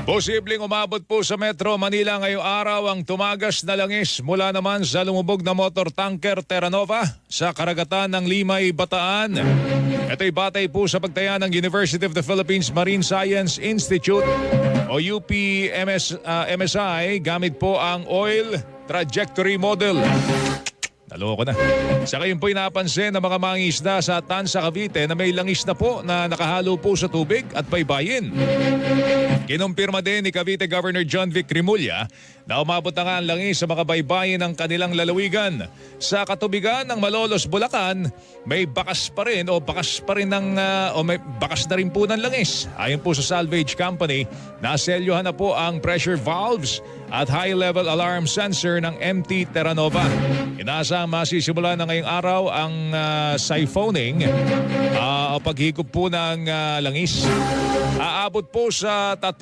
Posibleng umabot po sa Metro Manila ngayong araw ang tumagas na langis mula naman sa lumubog na motor tanker Terra Nova sa karagatan ng Limay, Bataan. Ito'y batay po sa pagtaya ng University of the Philippines Marine Science Institute o UP-MSI gamit po ang Oil Trajectory Model. Naloko na. Sa gayon po'y napansin ng mga mangingisda sa Tansa, Cavite na may langis na po na nakahalo po sa tubig at baybayin. Kinumpirma din ni Cavite Governor John Vic Rimulya na umabot na nga ang langis sa mga baybayin ng kanilang lalawigan. Sa katubigan ng Malolos, Bulacan, may bakas pa rin may bakas na rin po ng langis. Ayon po sa salvage company, naselyohan na po ang pressure valves at high-level alarm sensor ng MT Terra Nova. Inaasang masisimula na ngayong araw ang siphoning o paghigop po ng langis. Aabot po sa